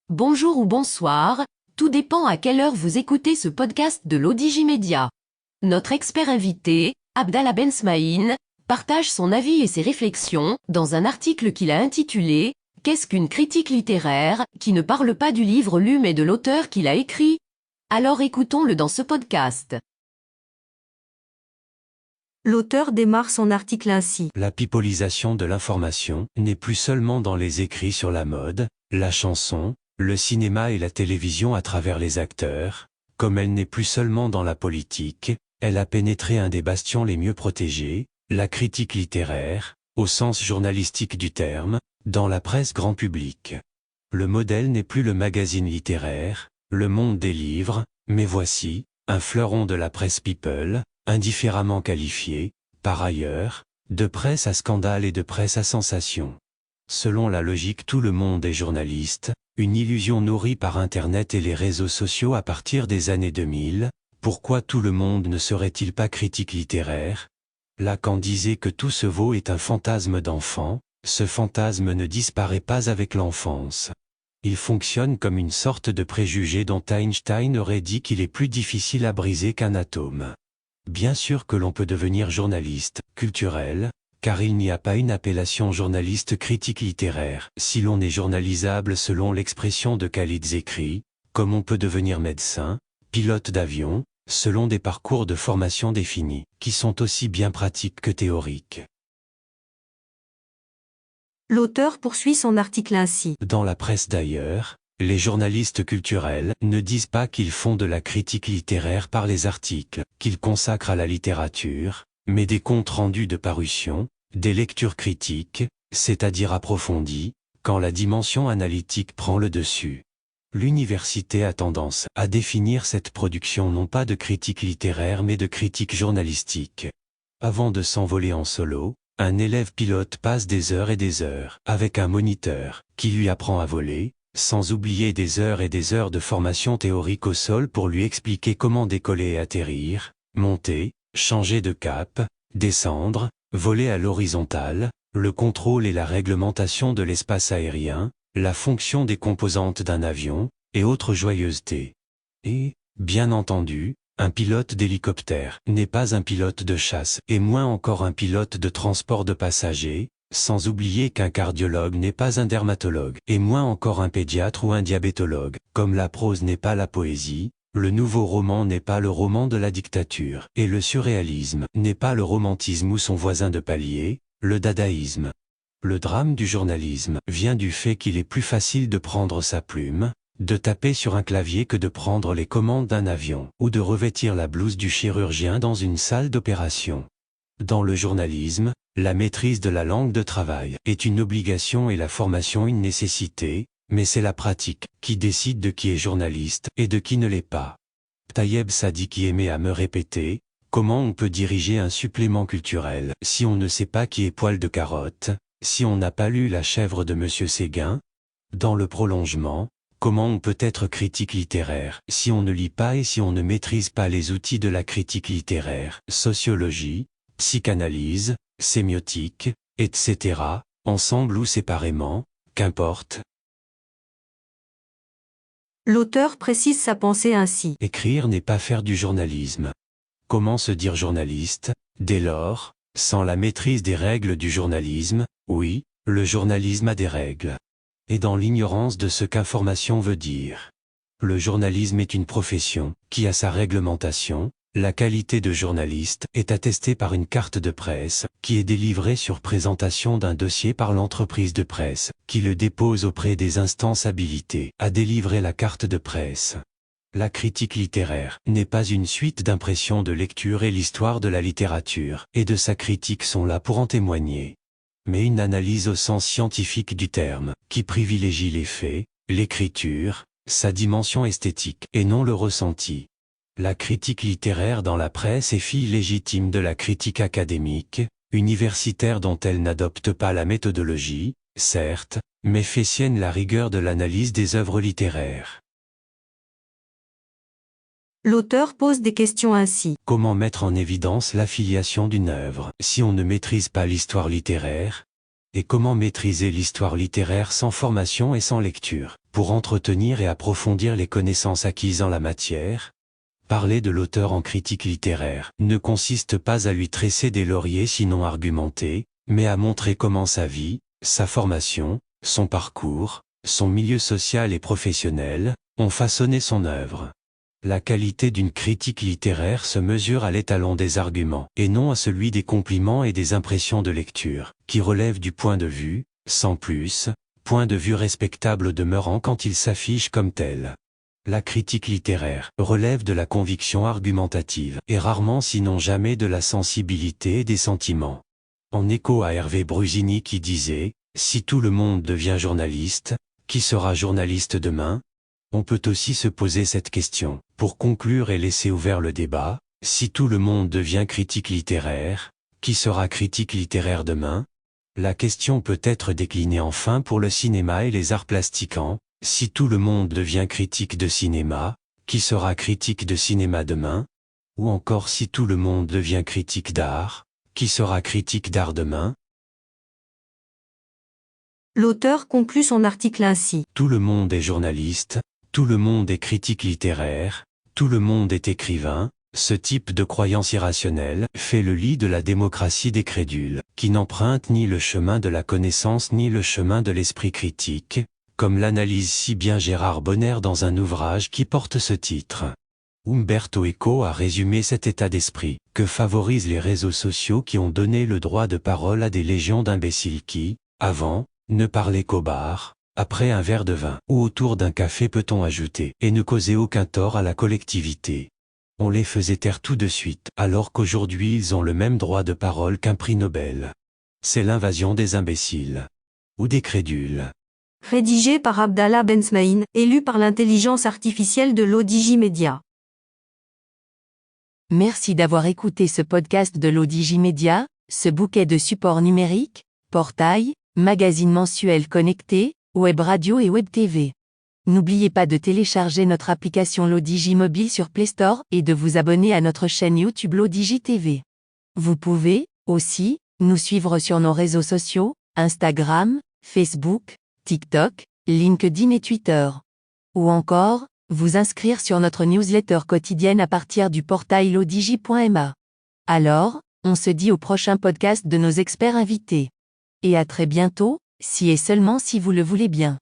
Bonjour ou bonsoir, tout dépend à quelle heure vous écoutez ce podcast de l'Odigimédia. Notre expert invité, Abdallah Ben Smaïn, partage son avis et ses réflexions dans un article qu'il a intitulé « Qu'est-ce qu'une critique littéraire ?» qui ne parle pas du livre lu mais de l'auteur qui l'a écrit. Alors écoutons-le dans ce podcast. L'auteur démarre son article ainsi. La pipolisation de l'information n'est plus seulement dans les écrits sur la mode, la chanson, le cinéma et la télévision à travers les acteurs, comme elle n'est plus seulement dans la politique, elle a pénétré un des bastions les mieux protégés, la critique littéraire, au sens journalistique du terme, dans la presse grand public. Le modèle n'est plus le magazine littéraire, le monde des livres, mais voici, un fleuron de la presse people, indifféremment qualifié, par ailleurs, de presse à scandale et de presse à sensation. Selon la logique tout le monde est journaliste, une illusion nourrie par Internet et les réseaux sociaux à partir des années 2000, pourquoi tout le monde ne serait-il pas critique littéraire? Lacan disait que tout ce veau est un fantasme d'enfant, ce fantasme ne disparaît pas avec l'enfance. Il fonctionne comme une sorte de préjugé dont Einstein aurait dit qu'il est plus difficile à briser qu'un atome. Bien sûr que l'on peut devenir journaliste, culturel, car il n'y a pas une appellation journaliste critique littéraire, si l'on est journalisable selon l'expression de Khalid Zekri, comme on peut devenir médecin, pilote d'avion, selon des parcours de formation définis, qui sont aussi bien pratiques que théoriques. L'auteur poursuit son article ainsi. Dans la presse d'ailleurs, les journalistes culturels ne disent pas qu'ils font de la critique littéraire par les articles qu'ils consacrent à la littérature, mais des comptes rendus de parution, des lectures critiques, c'est-à-dire approfondies, quand la dimension analytique prend le dessus. L'université a tendance à définir cette production non pas de critique littéraire mais de critique journalistique. Avant de s'envoler en solo, un élève pilote passe des heures et des heures avec un moniteur qui lui apprend à voler, sans oublier des heures et des heures de formation théorique au sol pour lui expliquer comment décoller et atterrir, monter, changer de cap, descendre, voler à l'horizontale, le contrôle et la réglementation de l'espace aérien, la fonction des composantes d'un avion, et autres joyeusetés. Et, bien entendu, un pilote d'hélicoptère n'est pas un pilote de chasse, et moins encore un pilote de transport de passagers, sans oublier qu'un cardiologue n'est pas un dermatologue, et moins encore un pédiatre ou un diabétologue, comme la prose n'est pas la poésie, le nouveau roman n'est pas le roman de la dictature, et le surréalisme n'est pas le romantisme ou son voisin de palier, le dadaïsme. Le drame du journalisme vient du fait qu'il est plus facile de prendre sa plume, de taper sur un clavier que de prendre les commandes d'un avion, ou de revêtir la blouse du chirurgien dans une salle d'opération. Dans le journalisme, la maîtrise de la langue de travail est une obligation et la formation une nécessité, mais c'est la pratique qui décide de qui est journaliste et de qui ne l'est pas. Tayeb Sadi aimait à me répéter, comment on peut diriger un supplément culturel si on ne sait pas qui est Poil de Carotte, si on n'a pas lu La Chèvre de Monsieur Séguin? Dans le prolongement, comment on peut être critique littéraire si on ne lit pas et si on ne maîtrise pas les outils de la critique littéraire, sociologie, psychanalyse, sémiotique, etc., ensemble ou séparément, qu'importe. L'auteur précise sa pensée ainsi. Écrire n'est pas faire du journalisme. Comment se dire journaliste, dès lors, sans la maîtrise des règles du journalisme? Oui, le journalisme a des règles. Et dans l'ignorance de ce qu'information veut dire. Le journalisme est une profession qui a sa réglementation. La qualité de journaliste est attestée par une carte de presse qui est délivrée sur présentation d'un dossier par l'entreprise de presse qui le dépose auprès des instances habilitées à délivrer la carte de presse. La critique littéraire n'est pas une suite d'impressions de lecture et l'histoire de la littérature et de sa critique sont là pour en témoigner. Mais une analyse au sens scientifique du terme qui privilégie les faits, l'écriture, sa dimension esthétique et non le ressenti. La critique littéraire dans la presse est fille légitime de la critique académique, universitaire dont elle n'adopte pas la méthodologie, certes, mais fait sienne la rigueur de l'analyse des œuvres littéraires. L'auteur pose des questions ainsi. Comment mettre en évidence l'affiliation d'une œuvre si on ne maîtrise pas l'histoire littéraire? Et comment maîtriser l'histoire littéraire sans formation et sans lecture, pour entretenir et approfondir les connaissances acquises en la matière? Parler de l'auteur en critique littéraire ne consiste pas à lui tresser des lauriers sinon argumentés, mais à montrer comment sa vie, sa formation, son parcours, son milieu social et professionnel, ont façonné son œuvre. La qualité d'une critique littéraire se mesure à l'étalon des arguments, et non à celui des compliments et des impressions de lecture, qui relèvent du point de vue, sans plus, point de vue respectable demeurant quand il s'affiche comme tel. La critique littéraire relève de la conviction argumentative, et rarement sinon jamais de la sensibilité et des sentiments. En écho à Hervé Brusini qui disait « Si tout le monde devient journaliste, qui sera journaliste demain ?» On peut aussi se poser cette question, pour conclure et laisser ouvert le débat, si tout le monde devient critique littéraire, qui sera critique littéraire demain? La question peut être déclinée enfin pour le cinéma et les arts plastiques en, si tout le monde devient critique de cinéma, qui sera critique de cinéma demain? Ou encore si tout le monde devient critique d'art, qui sera critique d'art demain? L'auteur conclut son article ainsi. Tout le monde est journaliste, tout le monde est critique littéraire, tout le monde est écrivain. Ce type de croyance irrationnelle fait le lit de la démocratie des crédules, qui n'emprunte ni le chemin de la connaissance ni le chemin de l'esprit critique, comme l'analyse si bien Gérard Bonner dans un ouvrage qui porte ce titre. Umberto Eco a résumé cet état d'esprit, que favorisent les réseaux sociaux qui ont donné le droit de parole à des légions d'imbéciles qui, avant, ne parlaient qu'au bar, après un verre de vin, ou autour d'un café peut-on ajouter, et ne causaient aucun tort à la collectivité. On les faisait taire tout de suite, alors qu'aujourd'hui ils ont le même droit de parole qu'un prix Nobel. C'est l'invasion des imbéciles. Ou des crédules. Rédigé par Abdallah Bensmaïn, élu par l'intelligence artificielle de l'Odigimédia. Merci d'avoir écouté ce podcast de l'Odigimédia, ce bouquet de supports numériques, portail, magazine mensuel connecté, web radio et web TV. N'oubliez pas de télécharger notre application l'Odigi Mobile sur Play Store et de vous abonner à notre chaîne YouTube l'Odigi TV. Vous pouvez, aussi, nous suivre sur nos réseaux sociaux, Instagram, Facebook, TikTok, LinkedIn et Twitter. Ou encore, vous inscrire sur notre newsletter quotidienne à partir du portail lodigi.ma. Alors, on se dit au prochain podcast de nos experts invités. Et à très bientôt, si et seulement si vous le voulez bien.